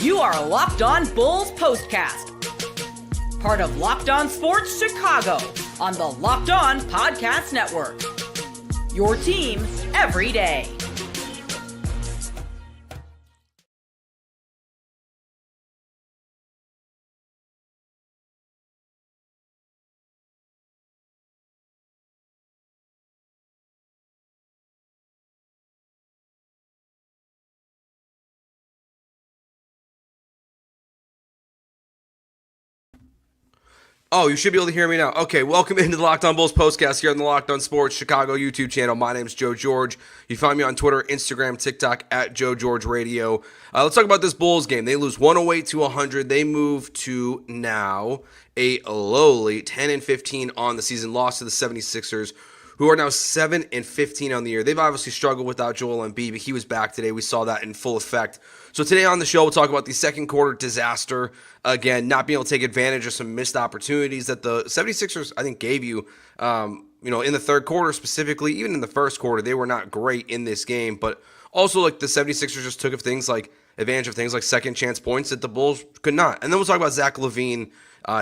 You are Locked On Bulls Postcast, part of Locked On Sports Chicago on the Locked On Podcast Network. Your team every day. Oh, you should be able to hear me now. Okay, welcome into the Locked On Bulls Postcast here on the Locked On Sports Chicago YouTube channel. My name is Joe George. You find me on Twitter, Instagram, TikTok at Joe George Radio. Let's talk about this Bulls game. They lose 108-100. They move to now a lowly 10-15 on the season, loss to the 76ers, who are now 7-15 on the year. They've obviously struggled without Joel Embiid, but he was back today. We saw that in full effect. So today on the show, we'll talk about the second quarter disaster. Again, not being able to take advantage of some missed opportunities that the 76ers, I think, gave you, in the third quarter specifically. Even in the first quarter, they were not great in this game. But also, like, the 76ers just took advantage of things like second chance points that the Bulls could not. And then we'll talk about Zach LaVine,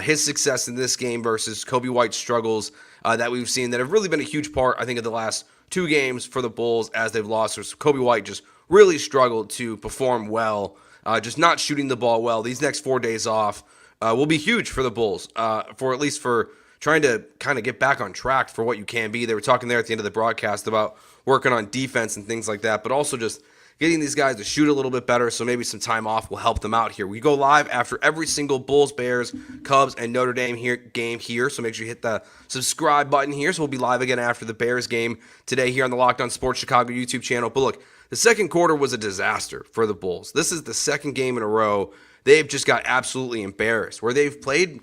his success in this game versus Coby White's struggles that we've seen that have really been a huge part, I think, of the last two games for the Bulls as they've lost. So Coby White just really struggled to perform well, just not shooting the ball well. These next 4 days off will be huge for the Bulls, for trying to kind of get back on track for what you can be. They were talking there at the end of the broadcast about working on defense and things like that, but also just getting these guys to shoot a little bit better, so maybe some time off will help them out here. We go live after every single Bulls, Bears, Cubs, and Notre Dame game here, so make sure you hit the subscribe button here. So we'll be live again after the Bears game today here on the Locked On Sports Chicago YouTube channel. But look, the second quarter was a disaster for the Bulls. This is the second game in a row they've just got absolutely embarrassed, where they've played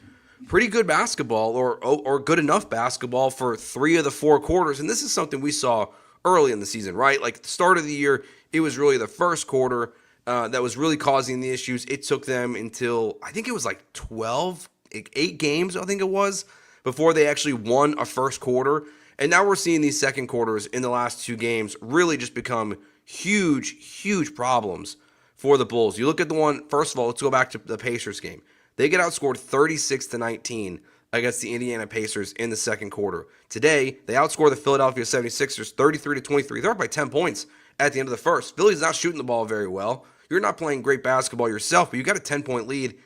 pretty good basketball or good enough basketball for 3 of the 4 quarters, and this is something we saw early in the season, right? Like, the start of the year, it was really the first quarter that was really causing the issues. It took them until, I think it was like 8 games, I think it was, before they actually won a first quarter. And now we're seeing these second quarters in the last 2 games really just become huge problems for the Bulls. You look at the one, first of all, let's go back to the Pacers game. They get outscored 36-19 against the Indiana Pacers in the second quarter. Today, they outscore the Philadelphia 76ers 33-23. They're up by 10 points at the end of the first. Philly's not shooting the ball very well. You're not playing great basketball yourself, but you got a 10-point lead,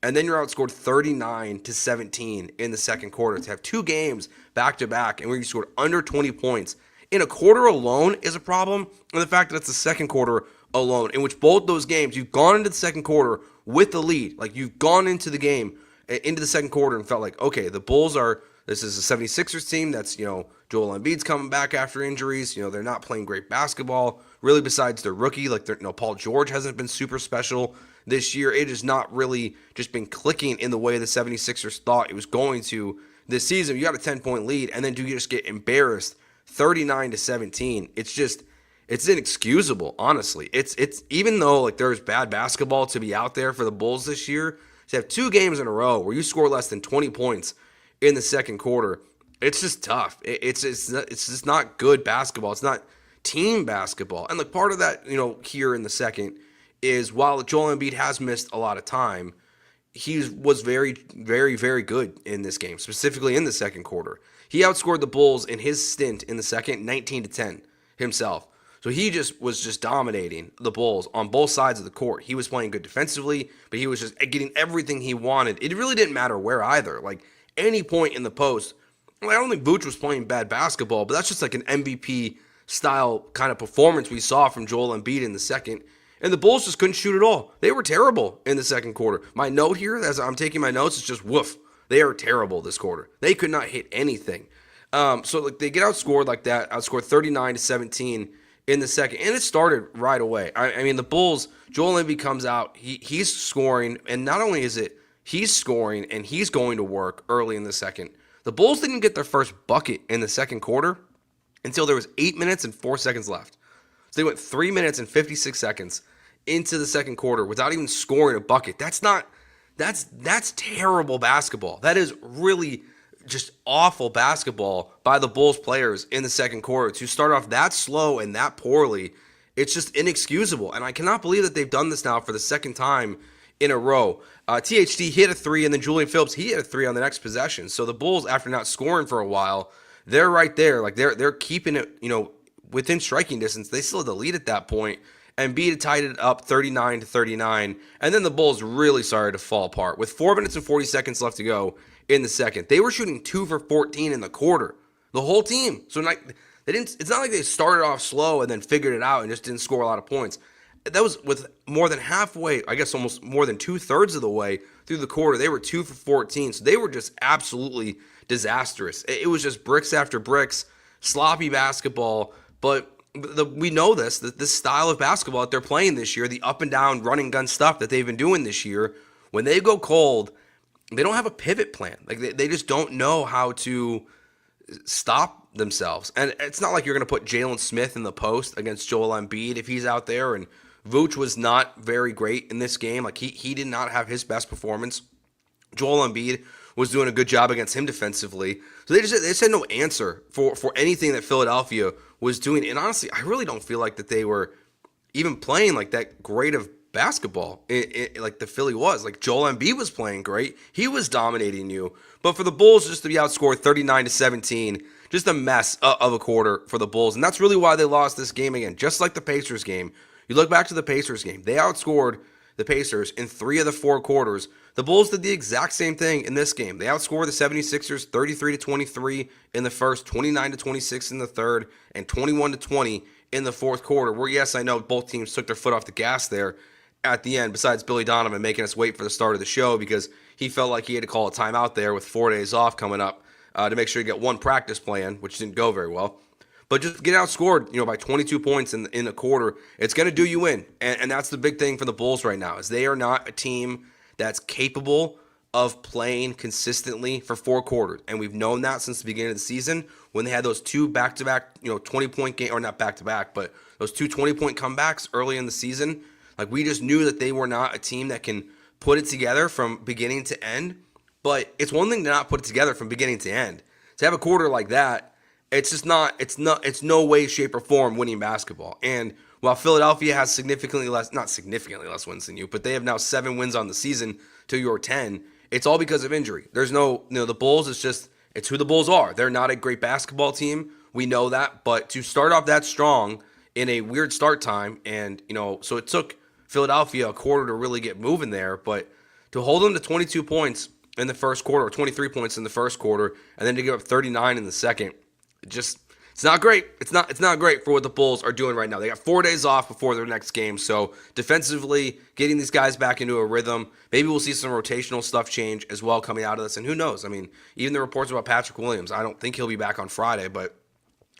and then you're outscored 39-17 in the second quarter. To have 2 games back-to-back and where you scored under 20 points in a quarter alone is a problem, and the fact that it's the second quarter alone, in which both those games, you've gone into the second quarter with the lead. Like, you've gone into the game, into the second quarter and felt like, okay, the Bulls this is a 76ers team that's, Joel Embiid's coming back after injuries. They're not playing great basketball, really, besides their rookie. Like, Paul George hasn't been super special this year. It has not really just been clicking in the way the 76ers thought it was going to this season. You got a 10-point lead, and then do you just get embarrassed 39-17? It's inexcusable, honestly. It's even though, like, there's bad basketball to be out there for the Bulls this year, to have 2 games in a row where you score less than 20 points in the second quarter, it's just tough. It's just not good basketball. It's not team basketball. And like, part of that, here in the second is, while Joel Embiid has missed a lot of time, he was very, very, very good in this game, specifically in the second quarter. He outscored the Bulls in his stint in the second 19-10 himself. So he was just dominating the Bulls on both sides of the court. He was playing good defensively, but he was just getting everything he wanted. It really didn't matter where either. Like, any point in the post, I don't think Vooch was playing bad basketball, but that's just like an MVP style kind of performance we saw from Joel Embiid in the second. And the Bulls just couldn't shoot at all. They were terrible in the second quarter. My note here, as I'm taking my notes, is just woof. They are terrible this quarter. They could not hit anything. So like, they get outscored like that, outscored 39-17 in the second, and it started right away. I mean, the Bulls, Joel Embiid comes out, he's scoring, and not only is it he's scoring and he's going to work early in the second, the Bulls didn't get their first bucket in the second quarter until there was 8 minutes and 4 seconds left. So they went 3 minutes and 56 seconds into the second quarter without even scoring a bucket. That's terrible basketball. That is really just awful basketball by the Bulls players in the second quarter. To start off that slow and that poorly, it's just inexcusable. And I cannot believe that they've done this now for the second time in a row. THT hit a 3, and then Julian Phillips, he hit a 3 on the next possession. So the Bulls, after not scoring for a while, they're right there. Like they're keeping it, within striking distance. They still had the lead at that point. And Embiid tied it up 39-39. And then the Bulls really started to fall apart. With 4 minutes and 40 seconds left to go in the second, they were shooting 2 for 14 in the quarter. The whole team. So it's not like they started off slow and then figured it out and just didn't score a lot of points. That was with more than halfway, I guess almost more than 2/3 of the way through the quarter. They were 2 for 14. So they were just absolutely disastrous. It was just bricks after bricks, sloppy basketball. But we know that this style of basketball that they're playing this year, the up and down running gun stuff that they've been doing this year, when they go cold, they don't have a pivot plan. Like they just don't know how to stop themselves. And it's not like you're going to put Jalen Smith in the post against Joel Embiid if he's out there. And Vooch was not very great in this game. Like he did not have his best performance. Joel Embiid was doing a good job against him defensively. So they just had no answer for anything that Philadelphia was doing. And honestly, I really don't feel like that they were even playing like that great of basketball like the Philly was. Like Joel Embiid was playing great. He was dominating you. But for the Bulls just to be outscored 39-17, just a mess of a quarter for the Bulls. And that's really why they lost this game again. Just like the Pacers game. You look back to the Pacers game. They outscored the Pacers in 3 of the 4 quarters. The Bulls did the exact same thing in this game. They outscored the 76ers 33-23 in the first, 29-26 in the third, and 21-20 in the fourth quarter. Where, yes, I know both teams took their foot off the gas there at the end, besides Billy Donovan making us wait for the start of the show because he felt like he had to call a timeout there with 4 days off coming up to make sure you get one practice plan, which didn't go very well. But just get outscored, by 22 points in a quarter, it's going to do you in. And that's the big thing for the Bulls right now, is they are not a team that's capable of playing consistently for 4 quarters. And we've known that since the beginning of the season when they had those 2 back-to-back, 20-point game, or not back-to-back, but those 2 20-point comebacks early in the season. Like, we just knew that they were not a team that can put it together from beginning to end. But it's one thing to not put it together from beginning to end. To have a quarter like that, it's no way, shape, or form winning basketball. And while Philadelphia has not significantly less wins than you, but they have now 7 wins on the season to your 10, it's all because of injury. There's the Bulls, it's who the Bulls are. They're not a great basketball team. We know that. But to start off that strong in a weird start time, and, so it took Philadelphia a quarter to really get moving there, but to hold them to 22 points in the first quarter, or 23 points in the first quarter, and then to give up 39 in the second, it's not great. It's not great for what the Bulls are doing right now. They got 4 days off before their next game, so defensively, getting these guys back into a rhythm. Maybe we'll see some rotational stuff change as well coming out of this, and who knows? I mean, even the reports about Patrick Williams, I don't think he'll be back on Friday, but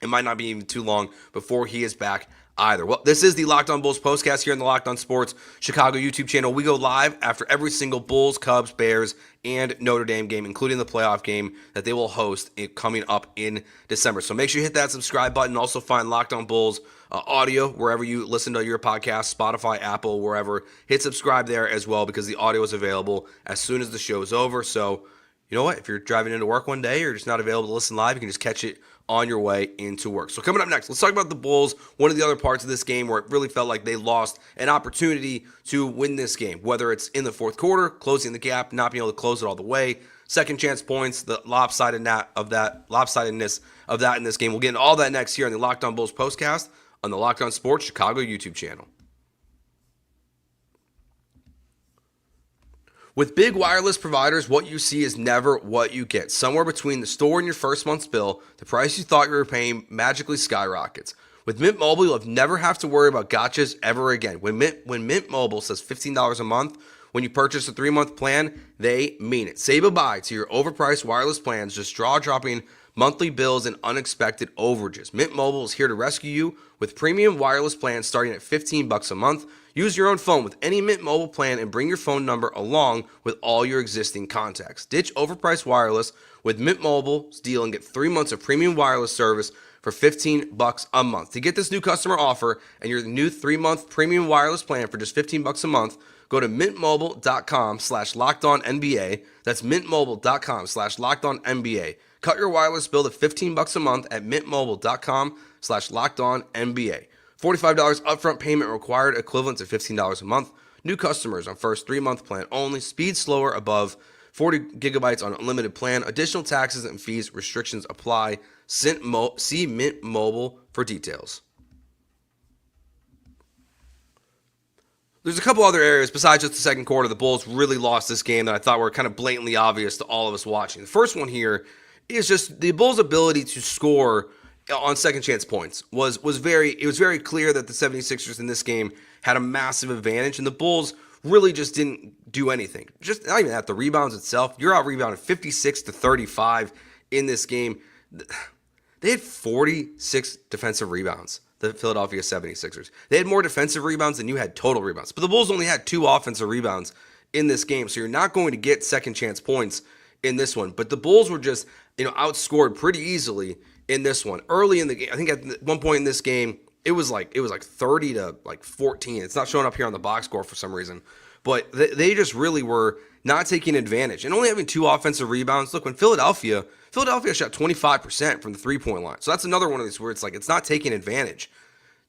it might not be even too long before he is back either. Well, this is the Locked On Bulls postcast here in the Locked On Sports Chicago YouTube channel. We go live after every single Bulls, Cubs, Bears, and Notre Dame game, including the playoff game that they will host coming up in December. So make sure you hit that subscribe button. Also find Locked On Bulls audio wherever you listen to your podcast, Spotify, Apple, wherever. Hit subscribe there as well because the audio is available as soon as the show is over. So you know what? If you're driving into work one day or just not available to listen live, you can just catch it on your way into work. So coming up next, let's talk about the Bulls, one of the other parts of this game where it really felt like they lost an opportunity to win this game, whether it's in the fourth quarter, closing the gap, not being able to close it all the way, second chance points, the lopsidedness of that in this game. We'll get into all that next here on the Locked On Bulls postcast on the Locked On Sports Chicago YouTube channel. With big wireless providers, what you see is never what you get. Somewhere between the store and your first month's bill, the price you thought you were paying magically skyrockets. With Mint Mobile, you'll never have to worry about gotchas ever again. When Mint Mobile says $15 a month, when you purchase a 3-month plan, they mean it. Say bye-bye to your overpriced wireless plans, just jaw-dropping monthly bills and unexpected overages. Mint Mobile is here to rescue you with premium wireless plans starting at $15 a month. Use your own phone with any Mint Mobile plan and bring your phone number along with all your existing contacts. Ditch overpriced wireless with Mint Mobile's deal and get 3 months of premium wireless service for $15 a month. To get this new customer offer and your new 3-month premium wireless plan for just $15 a month, go to mintmobile.com/lockedonnba. That's mintmobile.com/lockedonnba. Cut your wireless bill to $15 a month at mintmobile.com/lockedonnba. $45 upfront payment required, equivalent to $15 a month. New customers on first 3-month plan only. Speed slower above 40 gigabytes on unlimited plan. Additional taxes and fees restrictions apply. See Mint Mobile for details. There's a couple other areas besides just the second quarter. The Bulls really lost this game that I thought were kind of blatantly obvious to all of us watching. The first one here is just the Bulls' ability to score on second chance points was very clear that the 76ers in this game had a massive advantage, and the Bulls really just didn't do anything. Just not even that, the rebounds itself. You're out rebounded 56-35 in this game. They had 46 defensive rebounds, the Philadelphia 76ers. They had more defensive rebounds than you had total rebounds. But the Bulls only had 2 offensive rebounds in this game, so you're not going to get second chance points in this one. But the Bulls were just, outscored pretty easily in this one. Early in the game, I think at one point in this game, it was like 30-14. It's not showing up here on the box score for some reason. But they just really were not taking advantage. And only having 2 offensive rebounds. Look, when Philadelphia shot 25% from the three-point line. So that's another one of these where it's like it's not taking advantage.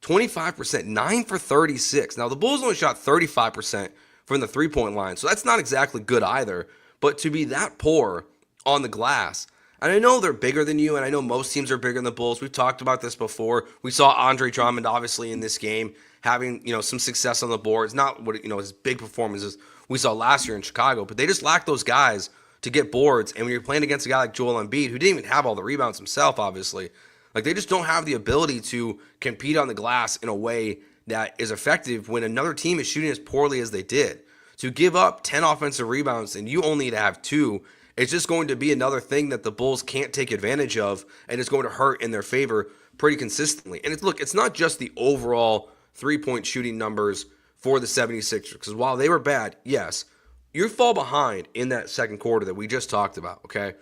25%, 9 for 36. Now, the Bulls only shot 35% from the three-point line. So that's not exactly good either. But to be that poor on the glass, and I know they're bigger than you, and I know most teams are bigger than the Bulls. We've talked about this before. We saw Andre Drummond, obviously, in this game, having, some success on the boards. Not what, his big performances we saw last year in Chicago, but they just lack those guys to get boards. And when you're playing against a guy like Joel Embiid, who didn't even have all the rebounds himself, obviously, like they just don't have the ability to compete on the glass in a way that is effective when another team is shooting as poorly as they did. To give up 10 offensive rebounds and you only need to have 2, it's just going to be another thing that the Bulls can't take advantage of, and it's going to hurt in their favor pretty consistently. And it's not just the overall three-point shooting numbers for the 76ers, because while they were bad, yes, you fall behind in that second quarter that we just talked about, okay?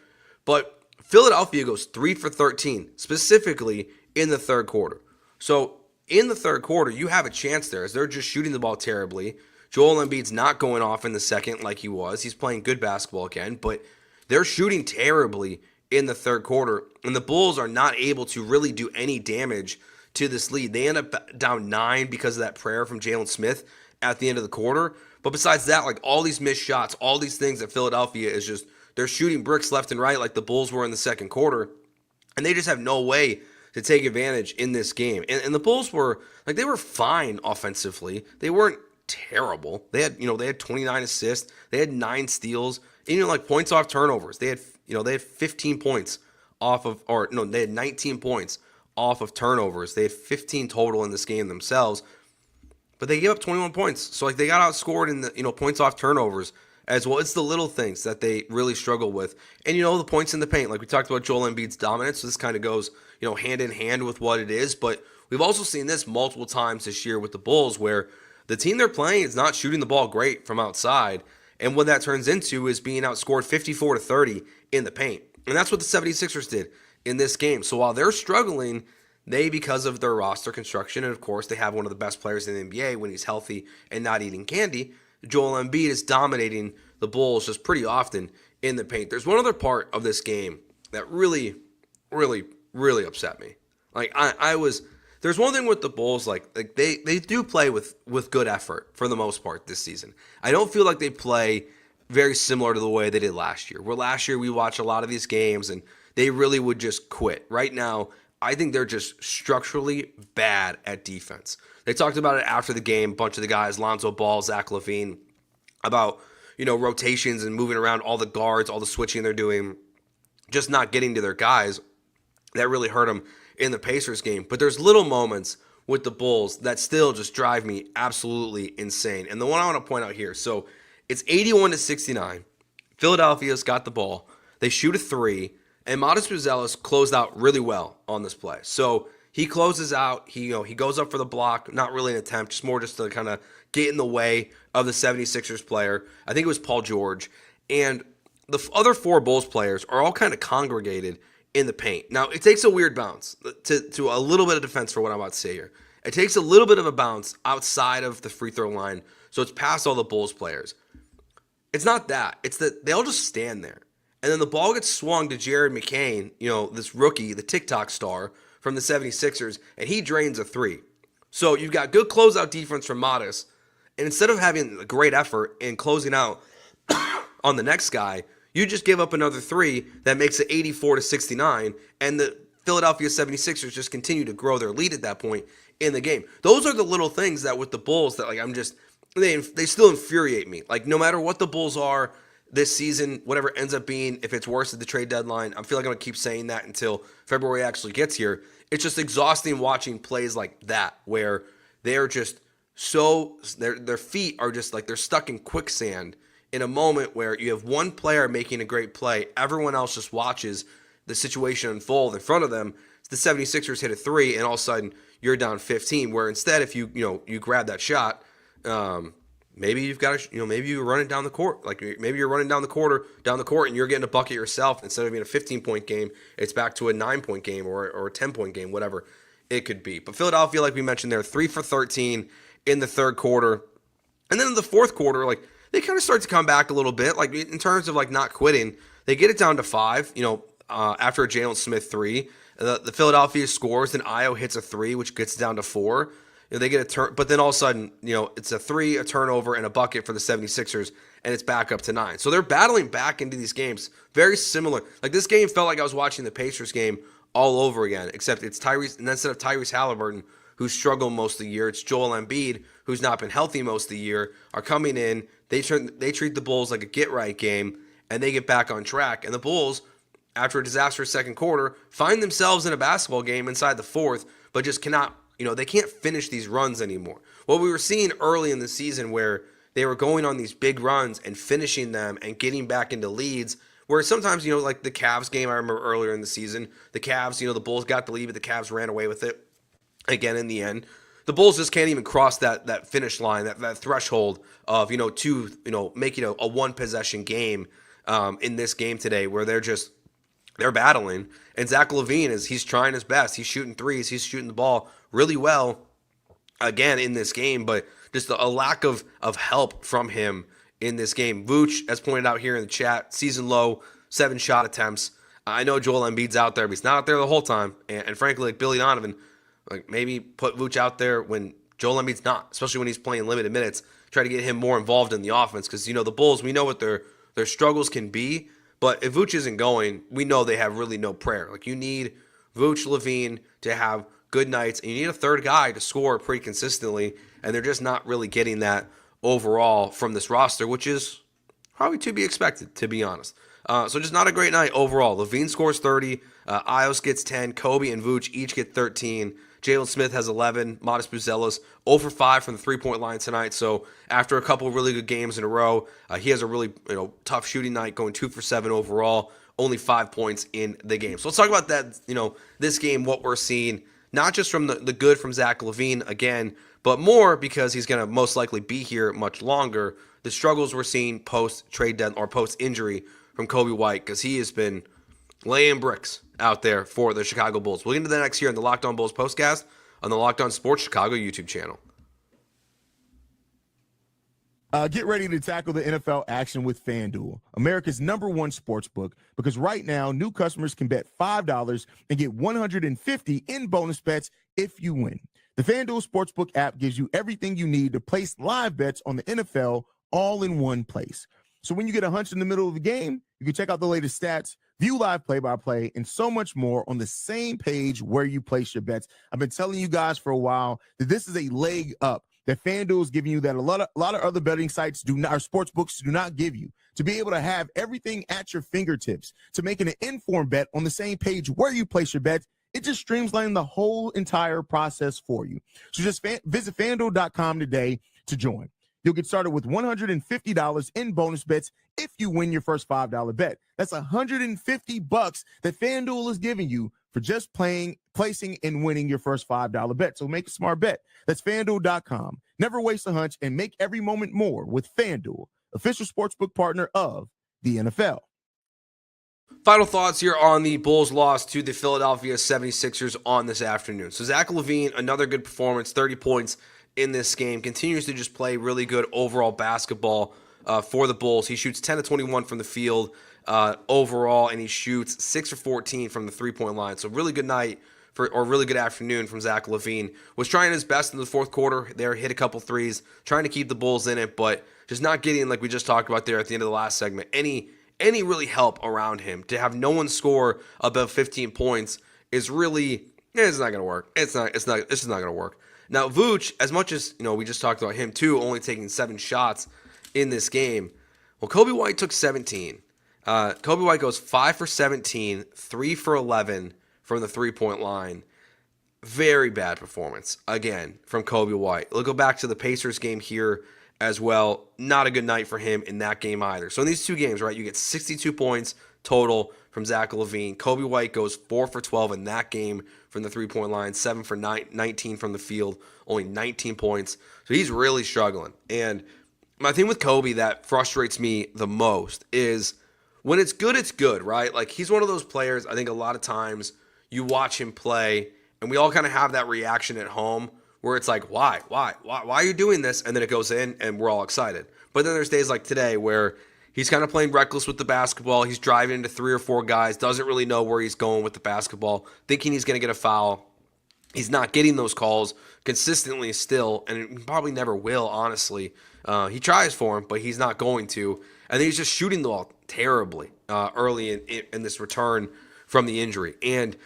But Philadelphia goes 3 for 13, specifically in the third quarter. So in the third quarter, you have a chance there as they're just shooting the ball terribly. Joel Embiid's not going off in the second like he was. He's playing good basketball again, but they're shooting terribly in the third quarter, and the Bulls are not able to really do any damage to this lead. They end up down 9 because of that prayer from Jalen Smith at the end of the quarter. But besides that, like all these missed shots, all these things that Philadelphia is just, they're shooting bricks left and right like the Bulls were in the second quarter, and they just have no way to take advantage in this game. And the Bulls were, like, they were fine offensively. They weren't terrible. They had 29 assists. They had 9 steals. And, points off turnovers. They had 15 points off of, they had 19 points off of turnovers. They had 15 total in this game themselves, but they gave up 21 points. So, they got outscored in the, points off turnovers as well. It's the little things that they really struggle with. And, the points in the paint. Like we talked about Joel Embiid's dominance. So this kind of goes, hand in hand with what it is. But we've also seen this multiple times this year with the Bulls where the team they're playing is not shooting the ball great from outside. And what that turns into is being outscored 54-30 in the paint. And that's what the 76ers did in this game. So while they're struggling, they, because of their roster construction, and of course they have one of the best players in the NBA when he's healthy and not eating candy, Joel Embiid is dominating the Bulls just pretty often in the paint. There's one other part of this game that really, really, really upset me. There's one thing with the Bulls, they do play with good effort for the most part this season. I don't feel like they play very similar to the way they did last year. Where last year we watched a lot of these games and they really would just quit. Right now, I think they're just structurally bad at defense. They talked about it after the game, a bunch of the guys, Lonzo Ball, Zach LaVine, about, rotations and moving around all the guards, all the switching they're doing, just not getting to their guys. That really hurt them in the Pacers game. But there's little moments with the Bulls that still just drive me absolutely insane. And the one I want to point out here, so it's 81-69. Philadelphia's got the ball. They shoot a 3, and Modest Buzelis closed out really well on this play. So he closes out, he goes up for the block, not really an attempt, just more just to kind of get in the way of the 76ers player. I think it was Paul George. And the other 4 Bulls players are all kind of congregated in the paint. Now, it takes a weird bounce to a little bit of defense for what I'm about to say here. It takes a little bit of a bounce outside of the free throw line, so it's past all the Bulls players. It's not that. It's that they all just stand there. And then the ball gets swung to Jared McCain, this rookie, the TikTok star from the 76ers, and he drains a 3. So you've got good closeout defense from Modest, And instead of having a great effort and closing out on the next guy, you just give up another 3 that makes it 84-69, and the Philadelphia 76ers just continue to grow their lead at that point in the game. Those are the little things that with the Bulls that they still infuriate me. Like, no matter what the Bulls are this season, whatever it ends up being, if it's worse at the trade deadline, I feel like I'm going to keep saying that until February actually gets here. It's just exhausting watching plays like that where they're just their feet are just like they're stuck in quicksand in a moment where you have one player making a great play, everyone else just watches the situation unfold in front of them. The 76ers hit a 3, and all of a sudden you're down 15, where instead if you grab that shot, maybe you've got to, maybe you're running down the court. Like, maybe you're running down the court, and you're getting a bucket yourself. Instead of being a 15-point game, it's back to a 9-point game or a 10-point game, whatever it could be. But Philadelphia, like we mentioned, they're 3 for 13 in the third quarter. And then in the fourth quarter, like, they kind of start to come back a little bit. Like, in terms of, like, not quitting, they get it down to 5, after a Jalen Smith 3. The Philadelphia scores, then Io hits a 3, which gets down to 4. They get a turn, but then all of a sudden, it's a 3, a turnover, and a bucket for the 76ers, and it's back up to 9. So they're battling back into these games. Very similar. Like, this game felt like I was watching the Pacers game all over again, except it's Tyrese, and instead of Tyrese Halliburton, who's struggled most of the year, it's Joel Embiid, who's not been healthy most of the year, are coming in. They treat the Bulls like a get-right game, and they get back on track. And the Bulls, after a disastrous second quarter, find themselves in a basketball game inside the fourth, but just cannot, they can't finish these runs anymore. What we were seeing early in the season where they were going on these big runs and finishing them and getting back into leads, where sometimes, like the Cavs game I remember earlier in the season, the Cavs, the Bulls got the lead, but the Cavs ran away with it again in the end. The Bulls just can't even cross that finish line, that threshold of, making a one-possession game in this game today, where they're battling. And Zach LaVine he's trying his best. He's shooting threes. He's shooting the ball really well again in this game, but just a lack of help from him in this game. Vooch, as pointed out here in the chat, season low, 7 shot attempts. I know Joel Embiid's out there, but he's not out there the whole time. And frankly, like Billy Donovan, like maybe put Vooch out there when Joel Embiid's not, especially when he's playing limited minutes. Try to get him more involved in the offense because, the Bulls, we know what their struggles can be. But if Vooch isn't going, we know they have really no prayer. Like, you need Vooch, LaVine to have good nights, and you need a third guy to score pretty consistently, and they're just not really getting that overall from this roster, which is probably to be expected, to be honest. So just not a great night overall. LaVine scores 30, Ios gets 10, Coby and Vooch each get 13. Jalen Smith has 11. Modest Buzelis 0 for 5 from the three-point line tonight. So after a couple of really good games in a row, he has a really tough shooting night, going 2 for 7 overall. Only 5 points in the game. So let's talk about that. This game, what we're seeing, not just from the good from Zach LaVine again, but more because he's going to most likely be here much longer. The struggles we're seeing post-trade deadline or post-injury from Coby White, because he has been laying bricks out there for the Chicago Bulls. We'll get into that next year on the Locked On Bulls postcast on the Locked On Sports Chicago YouTube channel. Get ready to tackle the NFL action with FanDuel, America's #1 sports book, because right now new customers can bet $5 and get $150 in bonus bets if you win. The FanDuel Sportsbook app gives you everything you need to place live bets on the NFL all in one place. So when you get a hunch in the middle of the game, you can check out the latest stats, view live play-by-play, and so much more on the same page where you place your bets. I've been telling you guys for a while that this is a leg up that FanDuel is giving you that a lot of other betting sites do not, or sports books do not give you, to be able to have everything at your fingertips, to make an informed bet on the same page where you place your bets. It just streamlines the whole entire process for you. So just visit FanDuel.com today to join. You'll get started with $150 in bonus bets if you win your first $5 bet. That's $150 that FanDuel is giving you for just placing, and winning your first $5 bet. So make a smart bet. That's FanDuel.com. Never waste a hunch and make every moment more with FanDuel, official sportsbook partner of the NFL. Final thoughts here on the Bulls' loss to the Philadelphia 76ers on this afternoon. So Zach LaVine, another good performance, 30 points in this game, continues to just play really good overall basketball for the Bulls. He shoots 10 of 21 from the field overall, and he shoots 6 for 14 from the three-point line. So really good night or really good afternoon from Zach LaVine. Was trying his best in the fourth quarter there, hit a couple threes, trying to keep the Bulls in it, but just not getting, like we just talked about there at the end of the last segment, any really help around him. To have no one score above 15 points is really, it's not going to work. It's just not going to work. Now, Vooch, as much as, we just talked about him too, only taking 7 shots in this game. Well, Coby White took 17. Coby White goes 5 for 17, 3 for 11 from the 3-point line. Very bad performance, again, from Coby White. We'll go back to the Pacers game here as well. Not a good night for him in that game either. So in these two games, right, you get 62 points total from Zach LaVine. Coby White goes 4 for 12 in that game from the 3-point line, 7 for 19 from the field, only 19 points. So he's really struggling. And my thing with Coby that frustrates me the most is when it's good, right? Like, he's one of those players, I think a lot of times you watch him play, and we all kind of have that reaction at home where it's like, why are you doing this? And then it goes in, and we're all excited. But then there's days like today where he's kind of playing reckless with the basketball. He's driving into 3 or 4 guys, doesn't really know where he's going with the basketball, thinking he's going to get a foul. He's not getting those calls consistently still, and he probably never will, honestly. He tries for him, but he's not going to. And then he's just shooting the ball terribly early in this return from the injury. And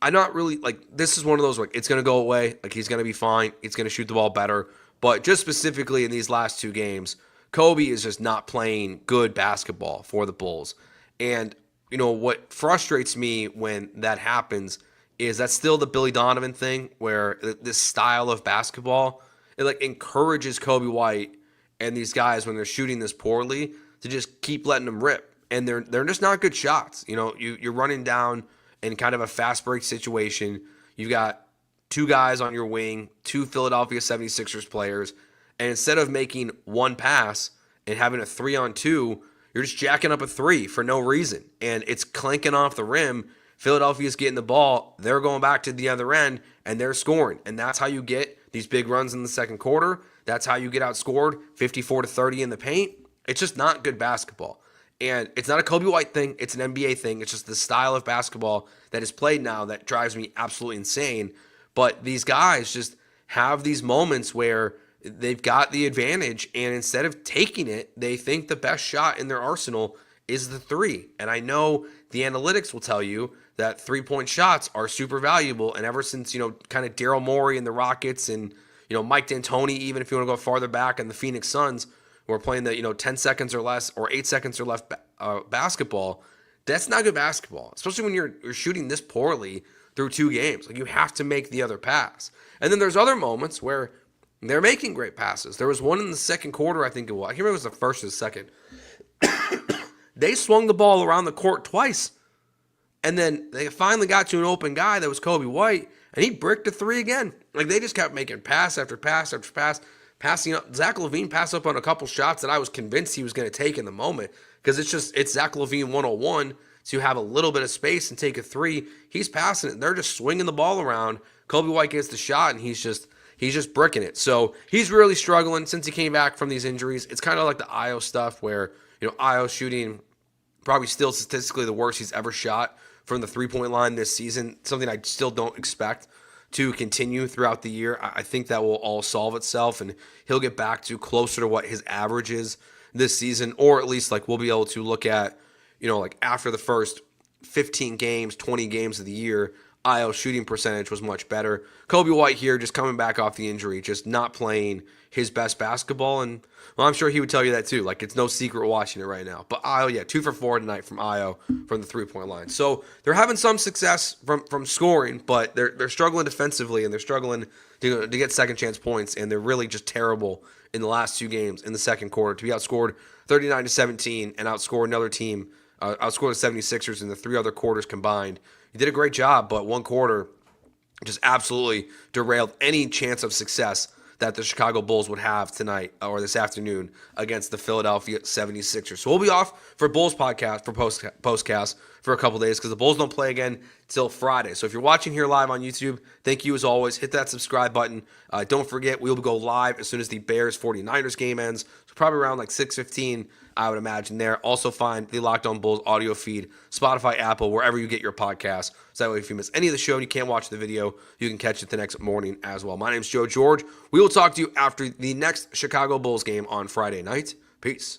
I'm not really, this is one of those, it's going to go away. He's going to be fine. He's going to shoot the ball better. But just specifically in these last 2 games, Coby is just not playing good basketball for the Bulls. And, what frustrates me when that happens is that's still the Billy Donovan thing where this style of basketball, it encourages Coby White and these guys when they're shooting this poorly to just keep letting them rip. And they're just not good shots. You're running down in kind of a fast break situation. You've got 2 guys on your wing, 2 Philadelphia 76ers players, and instead of making one pass and having a 3-on-2, you're just jacking up a 3 for no reason. And it's clanking off the rim. Philadelphia's getting the ball. They're going back to the other end, and they're scoring. And that's how you get these big runs in the second quarter. That's how you get outscored 54-30 in the paint. It's just not good basketball. And it's not a Coby White thing. It's an NBA thing. It's just the style of basketball that is played now that drives me absolutely insane. But these guys just have these moments where they've got the advantage, and instead of taking it, they think the best shot in their arsenal is the 3. And I know the analytics will tell you that 3-point shots are super valuable. And ever since, kind of Daryl Morey and the Rockets and, Mike D'Antoni, even if you want to go farther back, and the Phoenix Suns, who are playing the, 10 seconds or less or 8 seconds or less basketball, that's not good basketball, especially when you're shooting this poorly through 2 games. You have to make the other pass. And then there's other moments where they're making great passes. There was one in the second quarter, I think it was. I can't remember if it was the first or the second. They swung the ball around the court twice. And then they finally got to an open guy that was Coby White, and he bricked a 3 again. They just kept making pass after pass after pass, passing up. Zach LaVine passed up on a couple shots that I was convinced he was going to take in the moment, because it's Zach LaVine 101 to have a little bit of space and take a 3. He's passing it, and they're just swinging the ball around. Coby White gets the shot, and he's just bricking it. So he's really struggling since he came back from these injuries. It's kind of like the Ayo stuff where, Ayo shooting probably still statistically the worst he's ever shot from the 3-point line this season, something I still don't expect to continue throughout the year. I think that will all solve itself, and he'll get back to closer to what his average is this season, or at least we'll be able to look at, after the first 15 games, 20 games of the year, Ayo's shooting percentage was much better. Coby White here just coming back off the injury, just not playing his best basketball, and I'm sure he would tell you that too. It's no secret watching it right now. But Ayo, 2 for 4 tonight from Ayo from the 3-point line. So they're having some success from scoring, but they're struggling defensively, and they're struggling to get second chance points, and they're really just terrible in the last 2 games in the second quarter. To be outscored 39-17 and outscore another team, outscore the 76ers in the 3 other quarters combined. He did a great job, but one quarter just absolutely derailed any chance of success that the Chicago Bulls would have tonight or this afternoon against the Philadelphia 76ers. So we'll be off for Bulls podcast, for POSTCAST for a couple days because the Bulls don't play again till Friday. So if you're watching here live on YouTube, thank you as always. Hit that subscribe button. Don't forget, we will go live as soon as the Bears 49ers game ends. So probably around like 6:15, I would imagine there. Also find the Locked On Bulls audio feed, Spotify, Apple, wherever you get your podcasts. So that way if you miss any of the show and you can't watch the video, you can catch it the next morning as well. My name's Joe George. We will talk to you after the next Chicago Bulls game on Friday night. Peace.